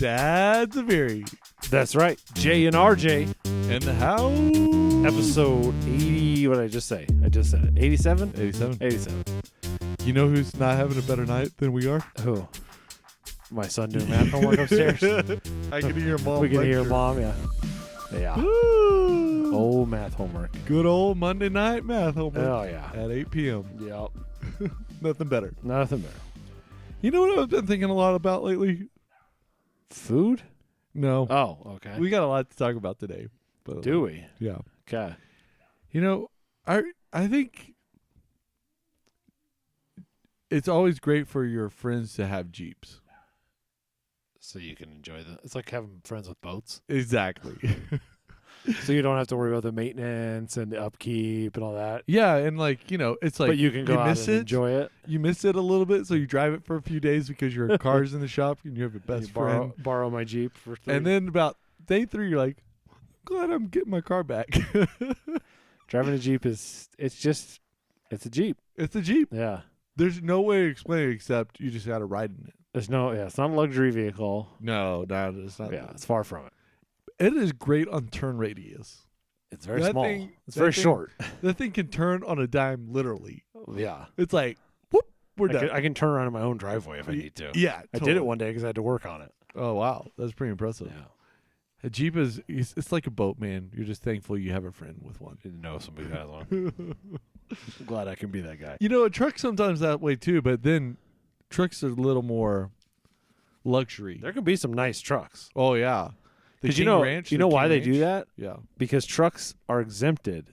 Dads of Erie. That's right. Jay and R.J. In the house. Episode 80. What did I just say? I just said it. 87? 87. 87. You know who's not having a better night than we are? Who? My son doing math homework upstairs. I can hear mom. We can hear mom, yeah. Yeah. Woo! Oh, math homework. Good old Monday night math homework. Oh, yeah. At 8 p.m. Yep. Nothing better. Nothing better. You know what I've been thinking a lot about lately? Food? No. Oh, okay. We got a lot to talk about today. But, Do we? Yeah. Okay. You know, I think it's always great for your friends to have Jeeps. So you can enjoy the. It's like having friends with boats. Exactly. So you don't have to worry about the maintenance and the upkeep and all that. Yeah, and like, you know, it's like But you can go out miss and it. enjoy it. You miss it a little bit, so you drive it for a few days because your car's in the shop and you have your best friend. Borrow my Jeep for 3. And then about day 3, you're like, glad I'm getting my car back. Driving a Jeep it's a Jeep. It's a Jeep. Yeah. There's no way to explain it except you just got to ride in it. It's not a luxury vehicle. No, it's not. Yeah, it's far from it. It is great on turn radius. It's very That small. thing- It's that very thing- short. That thing can turn on a dime, literally. Yeah. It's like, whoop, we're done. I can turn around in my own driveway if I need to. Yeah, I did totally. it one day because I had to work on it. Oh, wow. That's pretty impressive. Yeah. A Jeep it's like a boat, man. You're just thankful you have a friend with one. Didn't know somebody who has one. I'm glad I can be that guy. You know, a truck sometimes that way too, but then trucks are a little more luxury. There can be some nice trucks. Oh, yeah. Because you know why they do that? Yeah. Because trucks are exempted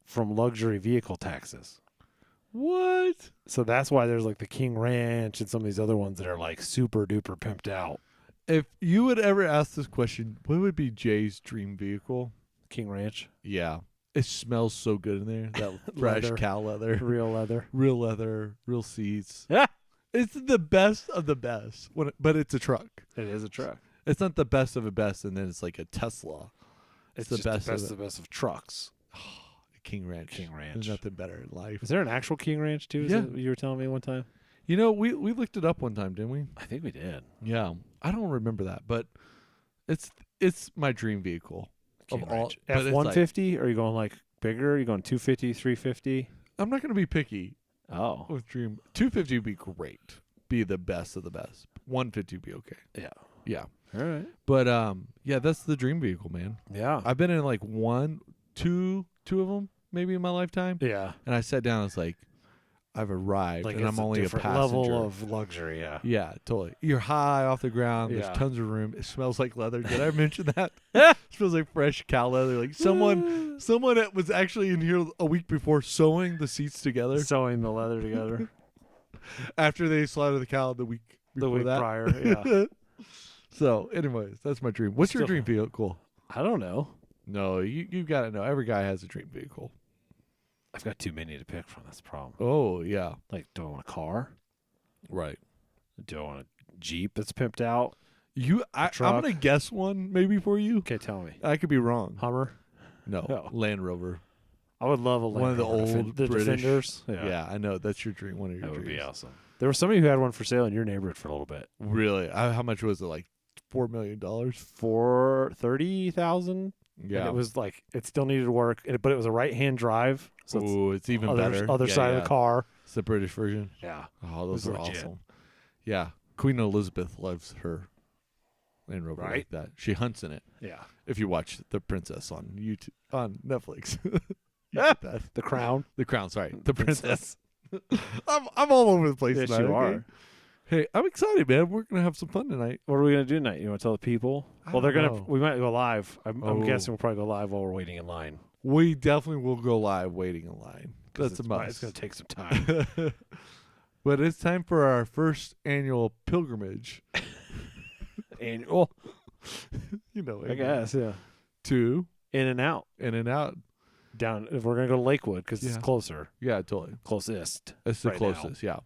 from luxury vehicle taxes. What? So that's why there's like the King Ranch and some of these other ones that are like super duper pimped out. If you would ever ask this question, what would be Jay's dream vehicle? King Ranch. Yeah. It smells so good in there. That fresh Leather. cow leather. Real leather. Real leather. Real seats. Yeah. It's the best of the best. But it's a truck. It is a truck. It's not the best of the best, and then it's like a Tesla. It's the just best of the best of trucks. King Ranch. King Ranch. There's nothing better in life. Is there an actual King Ranch too? Is Yeah. it you were telling me one time? You know, we looked it up one time, didn't we? I think we did. Yeah. I don't remember that, but it's my dream vehicle. King Of all- Ranch. but it's F-150? Or are you going like bigger? Are you going 250, 350? I'm not going to be picky Oh. with dream. 250 would be great. Be the best of the best. 150 would be okay. Yeah. Yeah. All right. But yeah, that's the dream vehicle, man. Yeah. I've been in like two of them maybe in my lifetime. Yeah. And I sat down, I was like, I've arrived, Like and it's I'm only a different passenger. level of luxury, yeah. Yeah, totally. You're high off the ground. Yeah. There's tons of room. It smells like leather. Did I mention that? It smells like fresh cow leather. Like someone that was actually in here a week before sewing the seats together Sewing the leather together. after they slaughtered the cow the week The before week that. prior, yeah. So, anyways, that's my dream. What's your Still- dream vehicle? I don't know. No, you've got to know. Every guy has a dream vehicle. I've got too many to pick from. That's the problem. Oh, yeah. Like, do I want a car? Right. Do I want a Jeep that's pimped out? I'm truck. going to guess one maybe for you. Okay, tell me. I could be wrong. Hummer? No, Oh. Land Rover. I would love a Land One of the Rover old the British. Defenders. Yeah, I know. That's your dream. One of your That would dreams. be awesome. There was somebody who had one for sale in your neighborhood for a little bit. Really? How much was it? Like $4 million? For $30,000. Yeah. And it was like, it still needed work, but it was a right-hand drive. So it's even other, better. Other Yeah, side yeah. of the car. It's the British version. Yeah. Oh, those It are was legit. awesome. Yeah. Queen Elizabeth loves her Land Rover Right. like that. She hunts in it. Yeah. If you watch The Princess on YouTube, on Netflix. You get that. The Crown. The Crown, sorry. The Princess. I'm all over the place Yes, tonight. you okay? are. Hey, I'm excited, man. We're going to have some fun tonight. What are we going to do tonight? You want to tell the people? Well, they're don't going know. to, we might go live. I'm Oh. guessing we'll probably go live while we're waiting in line. We definitely will go live waiting in line. 'Cause That's a it's must. going to take some time. But it's time for our first annual pilgrimage. Annual. You know, I guess, yeah. to In and out. In and Out. Down. If we're going to go to Lakewood because Yeah. it's closer. Yeah, totally. Closest. It's the right now. closest, yeah.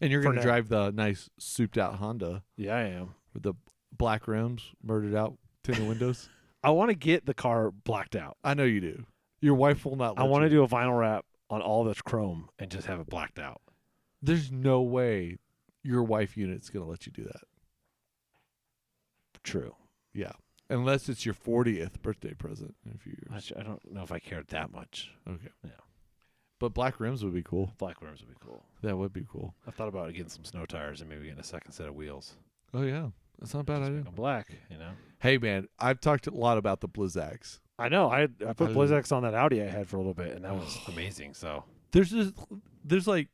And you're For going to now. drive the nice souped out Honda Yeah, I am. with the black rims, murdered out tinted windows. I want to get the car blacked out. I know you do. Your wife will not let I want to you. do a vinyl wrap on all this chrome and just have it blacked out. There's no way your wife unit's going to let you do that. True. Yeah. Unless it's your 40th birthday present in a few years. I don't know if I cared that much. Okay. Yeah. But black rims would be cool. Black rims would be cool. That would be cool. I thought about getting some snow tires and maybe getting a second set of wheels. Oh, yeah. That's not a bad Just idea. make them black, you know. Hey, man, I've talked a lot about the Blizzax. I know. I put Blizzax on that Audi I had for a little bit, and that was amazing. So There's like,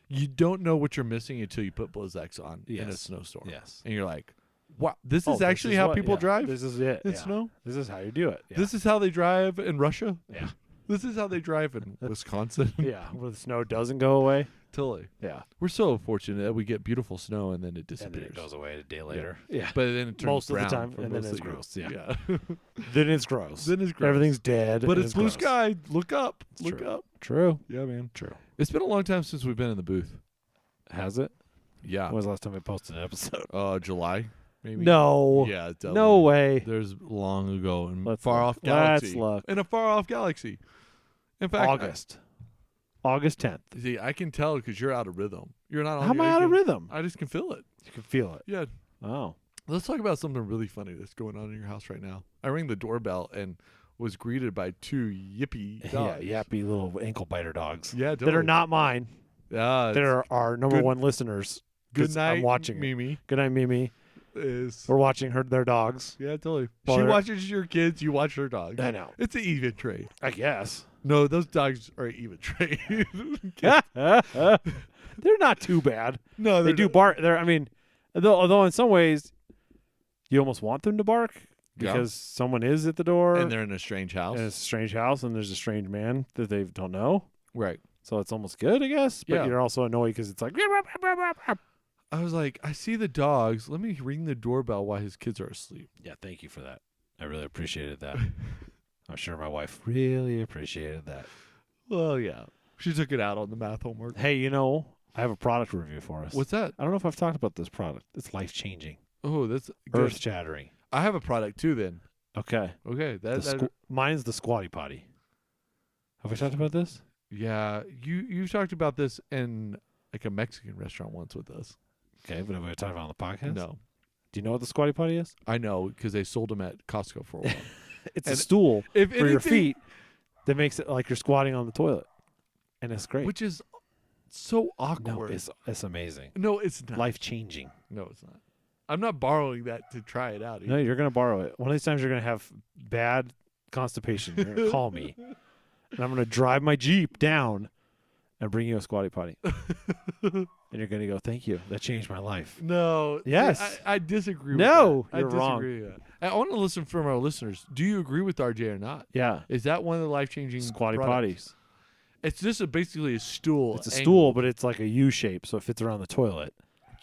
you don't know what you're missing until you put Blizzax on in a snowstorm. Yes. And you're like, wow, this is actually how people drive This is it. in snow? This is how you do it. Yeah. This is how they drive in Russia? Yeah. This is how they drive in Wisconsin? Yeah. Where the snow doesn't go away. Totally. Yeah. We're so fortunate that we get beautiful snow and then it disappears. And then it goes away a day later. Yeah. But then it turns Most of the brown time, for and then most it's of the gross. year. Yeah. Then it's gross. Then it's gross. Everything's dead. But and it's blue gross. sky. Look up. Look true. up. True. Yeah, man. True. It's been a long time since we've been in the booth. Has it? Yeah. When was the last time I posted an episode? July, maybe. No. Yeah. Definitely. No way. There's long ago in Let's far look. off galaxy. Let's look. In a far off galaxy. In fact, August 10th. See, I can tell because you're out of rhythm. You're not. How am I out of rhythm? I just can feel it. You can feel it. Yeah. Oh. Let's talk about something really funny that's going on in your house right now. I rang the doorbell and was greeted by two yippy dogs. Yeah, yappy little ankle biter dogs. Yeah, That are not mine. They're They're our number one listeners. Good night, I'm watching Mimi. Good night, Mimi. Is We're watching their dogs. yeah, totally. Well, She they're- watches your kids. You watch her dogs. I know. It's an even trade. I guess. No, those dogs are an even trade. They're not too bad. No, They do bark. Although in some ways, you almost want them to bark because someone is at the door and they're in a strange house. and it's a strange house and there's a strange man that they don't know. Right. So it's almost good, I guess. But Yeah. you're also annoyed because it's like. I was like, I see the dogs. Let me ring the doorbell while his kids are asleep. Yeah, thank you for that. I really appreciated that. I'm sure my wife really appreciated that. Well, yeah. She took it out on the math homework. Hey, I have a product review for us. What's that? I don't know if I've talked about this product. It's life-changing, Oh, that's good. earth-shattering. I have a product too then. Okay. Okay. Mine's the Squatty Potty. Have we talked about this? Yeah. You talked about this in like a Mexican restaurant once with us. Okay, but have we talked about it on the podcast? No. Do you know what the Squatty Potty is? I know because they sold them at Costco for a while. It's And a stool if for your feet that makes it like you're squatting on the toilet. And it's great. Which is so No, awkward. it's amazing. No, it's not. Life-changing. No, it's not. I'm not borrowing that to try it out. No, you're going to borrow it. One of these times you're going to have bad constipation. You're going to call me. And I'm going to drive my Jeep down and bring you a Squatty Potty. And you're going to go, thank you. That changed my life. No. Yes. I disagree No, with that. you're I wrong. disagree with that. I want to listen from our listeners. Do you agree with RJ or not? Yeah. Is that one of the life-changing Squatty products? Potties. It's just basically a stool. It's a angled. stool, but it's like a U shape, so it fits around the toilet.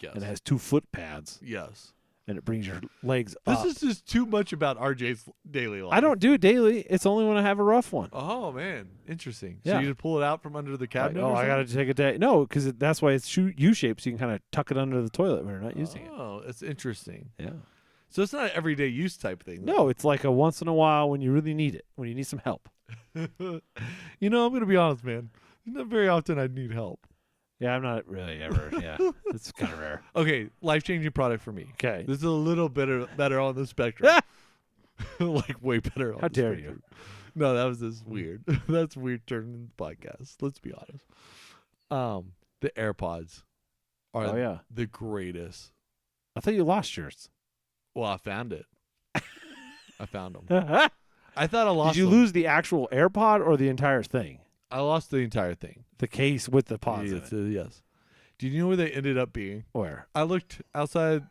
Yes. And it has 2 foot pads, Yes. and it brings your legs This up. is just too much about RJ's daily life. I don't do it daily. It's only when I have a rough one. Oh, man. Interesting. Yeah. So you just pull it out from under the cabinet? I got to take a day. No, because that's why it's U shaped, so you can kind of tuck it under the toilet when you're not using it. Oh, that's interesting. Yeah. So it's not an everyday use type thing. No, it's like a once in a while when you really need it, when you need some help. I'm going to be honest, man. Not very often I need help. Yeah, I'm not really ever. Yeah, it's kind of rare. Okay, life-changing product for me. Okay. This is a little bit better on the spectrum. like way better on How the dare spectrum. No, that was just weird. That's weird turning the podcast. Let's be honest. The AirPods are the greatest. I thought you lost yours. Well, I found it. I found them. I thought I lost Did you them. lose the actual AirPod or the entire thing? I lost the entire thing. The case with the pods in Yes, it. yes. Do you know where they ended up being? Where? I looked outside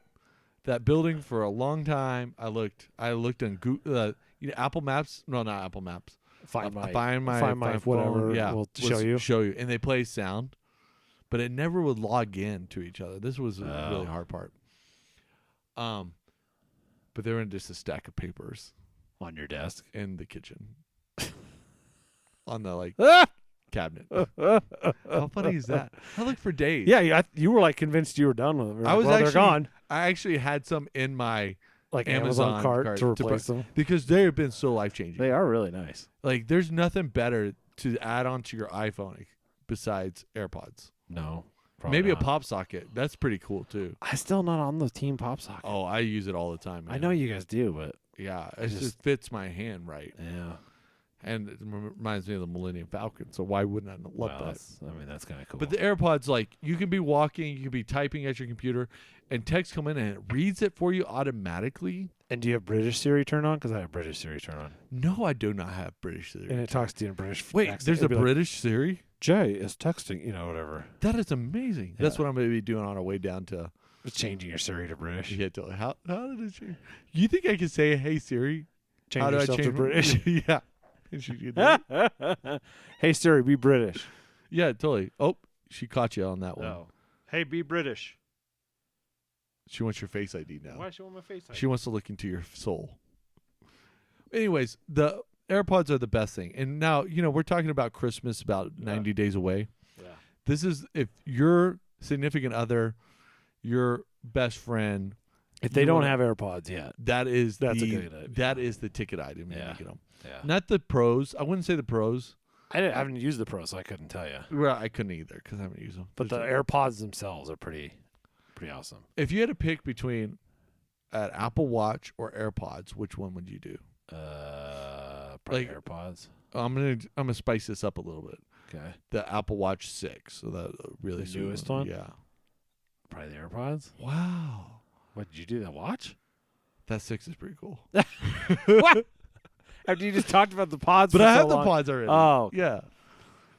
that building for a long time. I looked on Google, Apple Maps. No, not Apple Maps. Find my phone, whatever. Yeah, We'll show you. and they play sound, but it never would log in to each other. This was the really hard part. But they were in just a stack of papers On your desk. in the kitchen, on the Ah! cabinet. How funny is that? I looked for days. Yeah, you were like convinced you were done with them. I was they're gone. I actually had some in my Like Amazon cart to cart replace them. because they have been so life changing. They are really nice. Like, there's nothing better to add on to your iPhone besides AirPods. No, maybe a pop socket. That's pretty cool too. I still not on the team pop socket. Oh, I use it all the time, man. I know you guys do, but yeah, it just fits my hand right. Yeah. And it reminds me of the Millennium Falcon, so why wouldn't I love that? That's kind of cool. But the AirPods, like, you can be walking, you can be typing at your computer, and text come in and it reads it for you automatically. And do you have British Siri turned on? Because I have British Siri turned on. No, I do not have British Siri. And it talks to you in British. Wait, accent. there's a British Siri? Jay is texting, whatever. That is amazing. Yeah. That's what I'm going to be doing on our way down to... Changing your Siri to British. Yeah, totally. How did it change? You think I could say, hey, Siri? How do I change to British? Yeah. Hey Siri, be British. Yeah, totally. Oh, she caught you on that one. Oh. Hey, be British. She wants your Face ID now. Why does she want my Face ID? She wants to look into your soul. Anyways, the AirPods are the best thing. And now, we're talking about Christmas about 90 days away. Yeah. This is if your significant other, your best friend, if they don't have AirPods yet, that's a good idea. That is the ticket item. Yeah. Yeah. Not the Pros. I wouldn't say the Pros. I haven't used the Pros, so I couldn't tell you. Well, I couldn't either because I haven't used them. But the AirPods themselves are pretty awesome. If you had to pick between an Apple Watch or AirPods, which one would you do? Probably AirPods. I'm gonna spice this up a little bit. Okay. The Apple Watch 6, so that really the newest one. Yeah. Probably the AirPods. Wow. What did you do? That watch? That 6 is pretty cool. What? After you just talked about the pods, but for I have so the pods already. Oh, okay. Yeah.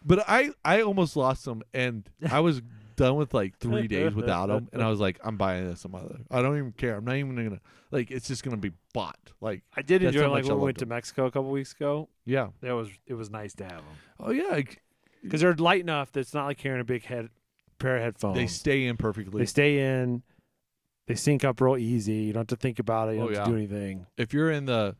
But I almost lost them, and I was done with like 3 days without them, and I was like, I'm buying this some other. I don't even care. I'm not even gonna it's just gonna be bought. Like I did enjoy when we went to Mexico a couple weeks ago. Yeah, it was nice to have them. Oh yeah, because they're light enough that it's not like carrying a big pair of headphones. They stay in perfectly. They stay in. They sync up real easy. You don't have to think about it. You don't have to do anything. If you're in the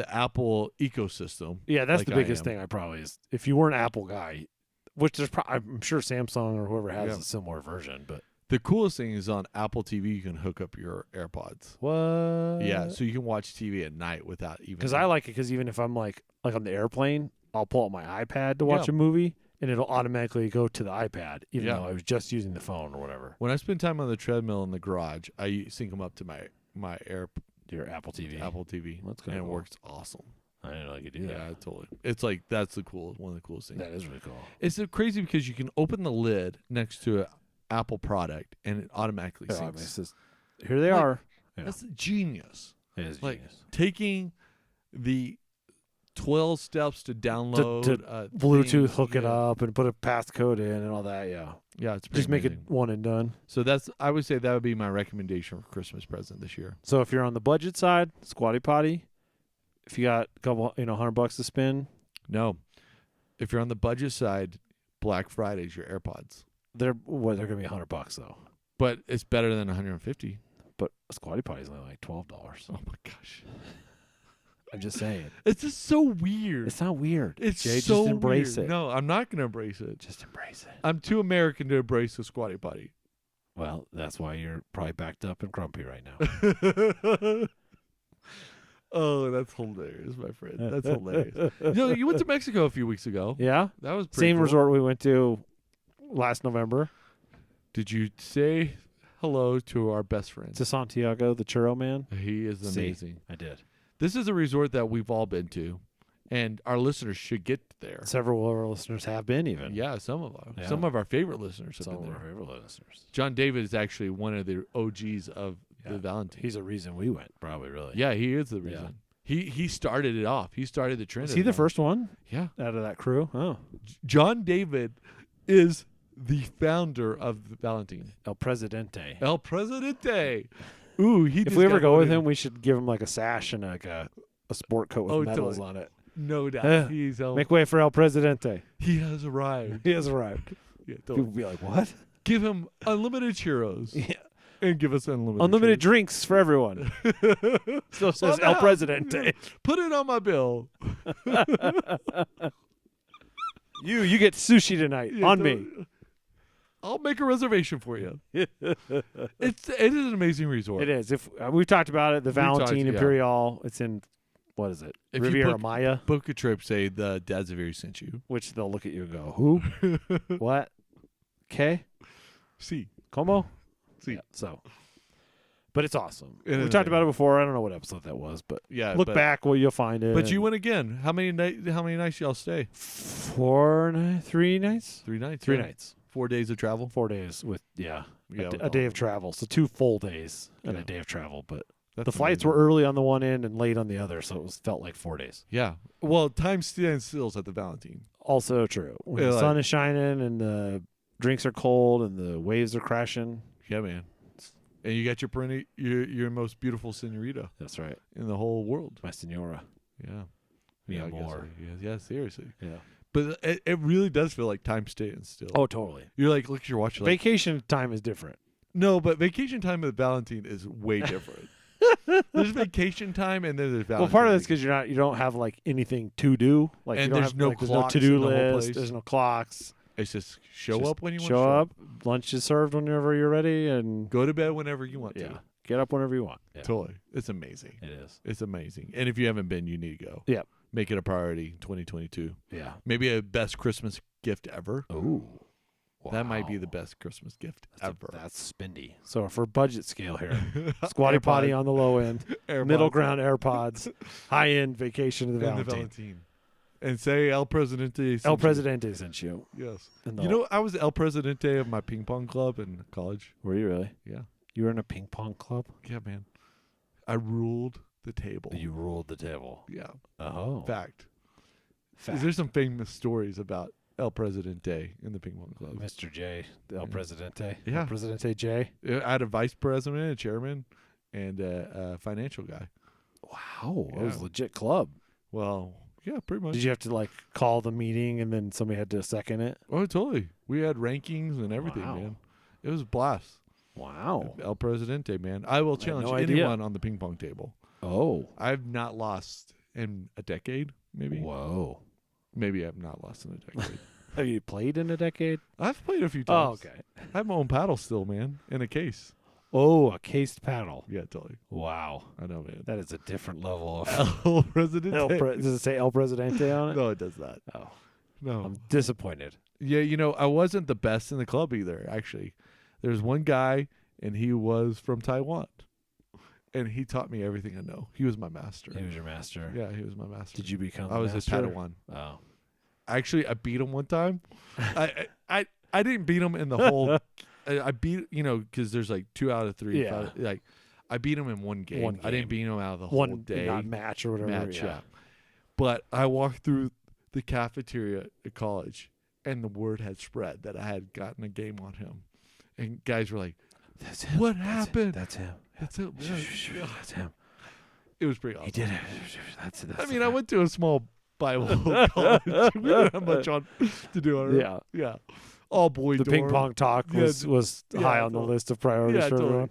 Apple ecosystem, yeah, that's the biggest thing. I probably is if you were an Apple guy, which there's I'm sure Samsung or whoever has a similar version. But the coolest thing is on Apple TV, you can hook up your AirPods. What? Yeah, so you can watch TV at night without even. Because I like it because even if I'm like on the airplane, I'll pull out my iPad to watch a movie. And it'll automatically go to the iPad, even though I was just using the phone or whatever. When I spend time on the treadmill in the garage, I sync them up to my your Apple TV. Apple TV. That's and cool. It works awesome. I didn't know you could do that. Yeah, totally. It's like that's one of the coolest things. That is really cool. It's crazy because you can open the lid next to an Apple product and it automatically syncs. Here they are. Yeah. That's genius. It is genius. Taking the 12 steps to download to Bluetooth, hook it up, and put a passcode in and all that. Yeah, it's just amazing. Make it one and done. So I would say that would be my recommendation for Christmas present this year. So if you're on the budget side, Squatty Potty. If you got a couple, $100 to spend. No, if you're on the budget side, Black Friday's your AirPods. They're gonna be $100 though. But it's better than $150. But a Squatty Potty's only like $12. Oh my gosh. I'm just saying. It's just so weird. It's not weird. It's Jay, so just embrace weird. it. No, I'm not going to embrace it. Just embrace it. I'm too American to embrace the Squatty Potty. Well, that's why you're probably backed up and grumpy right now. Oh, that's hilarious, my friend. That's hilarious. You went to Mexico a few weeks ago. Yeah? That was pretty Same cool. resort we went to last November. Did you say hello to our best friend? To Santiago, the churro man? He is amazing. I did. This is a resort that we've all been to, and our listeners should get there. Several of our listeners have been even. Yeah, some of our favorite listeners have been there. Some of our favorite listeners. John David is actually one of the OGs of the Valentine. He's a reason we went, probably, really. Yeah, he is the reason. Yeah. He started it off. He started the trend. Was he the first one? Yeah. Out of that crew? Oh. John David is the founder of the Valentine. El Presidente. El Presidente. Ooh, if we ever go with him, we should give him like a sash and like a sport coat with medals on it. No doubt. Make way for El Presidente. He has arrived. He has arrived. Yeah, people will be like, what? Give him unlimited churros. Yeah. And give us unlimited drinks for everyone. Still says El Presidente. Put it on my bill. You get sushi tonight on me. I'll make a reservation for you. It is an amazing resort. It is. If we've talked about it, the Valentine Imperial. It's in what is it? If Riviera Maya. Book a trip. Say the Dads of Erie sent you. Which they'll look at you and go, who? What? Okay. See. Como? See. Yeah, so. But it's awesome. It We is talked about it amazing. before. I don't know what episode that was, but Yeah. look back where you'll find it. But you went again. How many nights y'all stay? 3 nights? 3 nights. 3 yeah. nights. 4 days of travel. 4 days with, Yeah, a day of travel. So 2 full days and Yeah. a day of travel. But That's the flights amazing. were early on the one end and late on the other, so it felt like 4 days. Yeah. Well, time stands still at the Valentine. Also true. When Yeah, the like- sun is shining and the drinks are cold and the waves are crashing. Yeah, man. And you got your most beautiful senorita That's right. in the whole world. My senora. Yeah. Yeah, I guess more. so. Yeah, seriously. Yeah. But it really does feel like time standing still. Oh, totally. You're like, look at your watch. You're like, Vacation time is different. no, but vacation time at Valentine is way different. There's vacation time and then there's Valentine. Well, part of it's because you don't have like anything to do. Like And you don't there's have, no like, clocks to-do in the whole list. place. There's no clocks. It's just show Just up when you want show to up. Lunch is served whenever you're ready, and Go to bed whenever you want yeah, to. get up whenever you want. Yeah, Totally. It's amazing. it is. It's amazing. And if you haven't been, you need to go. Yep. Make it a priority in 2022. Yeah. Maybe a best Christmas gift ever. Ooh. That might be the best Christmas gift ever. That's spendy. So for budget scale here, Squatty Potty on the low end, AirPods. middle ground AirPods, high end vacation of the And the Valentine. Valentine. And say El Presidente. El sent you. Presidente sent you. Yes. And the- You know, I was El Presidente of my ping pong club in college. were you really? Yeah. You were in a ping pong club? Yeah, man. I ruled the table. You ruled the table. Yeah. Oh. Fact. Fact. There's some famous stories about El Presidente in the ping pong club. Mr. J, the El Yeah. Presidente. Yeah. El Presidente J. I had a vice president, a chairman, and a financial guy. Wow. That was a Yeah. legit club. Well, yeah, pretty much. Did you have to like call the meeting and then somebody had to second it? Oh, totally. We had rankings and everything, Wow. man. It was a blast. Wow. El Presidente, man. I will I had challenge no idea. anyone on the ping pong table. Oh. I've not lost in a decade, maybe. Whoa. Maybe I've not lost in a decade. Have you played in a decade? I've played a few Oh, times. okay. I have my own paddle still, man, in a case. Oh, a cased paddle. Yeah, totally. Wow. I know, man. That is a different level of El Presidente. Does it say El Presidente on it? No, it does not. Oh, No. I'm disappointed. Yeah, you know, I wasn't the best in the club either, actually. There's one guy, and he was from Taiwan. And he taught me everything I know. He was my master. He was your master. Yeah, he was my master. Did you become? I was master? a Padawan. Oh. Actually, I beat him one time. I didn't beat him in the whole. I beat, you know, because there's like 2 out of 3. Yeah. Like, I beat him in one game. One I game. didn't beat him out of the One whole day not match or whatever. match. Yeah. But I walked through the cafeteria at college, and the word had spread that I had gotten a game on him, and guys were like, That's him. "What That's happened? That's him. That's it." Yeah. That's him. It was pretty awesome. He did it. That's I mean, I went to a small Bible college. We didn't have much on to do on it. Yeah. Yeah. All boy The dorm. ping pong talk Yeah, was yeah, high on the totally. list of priorities Yeah, for totally. everyone.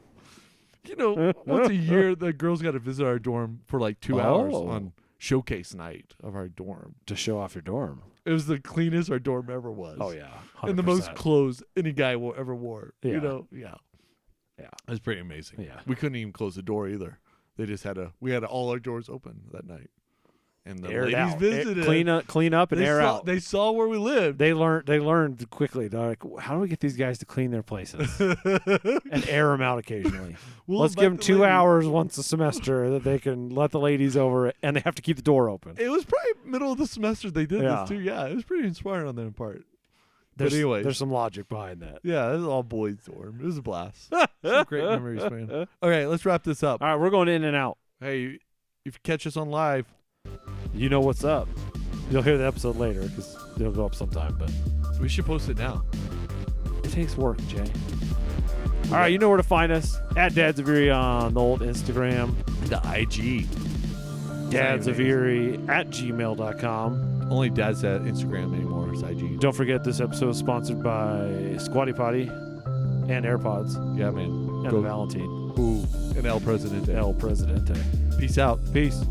You know, once a year, the girls got to visit our dorm for like 2 hours Oh. on showcase night of our dorm. To show off your dorm. It was the cleanest our dorm ever was. Oh yeah. And the most 100%. clothes any guy will ever wore. Yeah. You know? Yeah. Yeah. It was pretty amazing. Yeah. We couldn't even close the door either. They just we had all our doors open that night. And the Aired ladies out. visited. Clean up and they air saw, out. They saw where we lived. They learned quickly. They're like, how do we get these guys to clean their places and air them out occasionally? We'll Let's give them invite the 2 ladies. hours once a semester that they can let the ladies over, and they have to keep the door open. It was probably middle of the semester they did Yeah. this too. Yeah, it was pretty inspiring on their part. There's, anyways. there's some logic behind that. Yeah, this is all boys dorm. It was a blast. Some great memories, man. Okay, let's wrap this up. All right, we're going in and out. Hey, if you catch us on live, You know what's up. You'll hear the episode later because it'll go up sometime, but we should post it now. it takes work, Jay. All right, you know where to find us. At Dads of Erie on the old Instagram. The IG. Dads of Erie at gmail.com. Only Dad's at Instagram anymore. It's IG. Don't forget this episode is sponsored by Squatty Potty and Airpods Yeah, man. and Go. the Valentine. Ooh, and El Presidente. El Presidente. Peace out. Peace.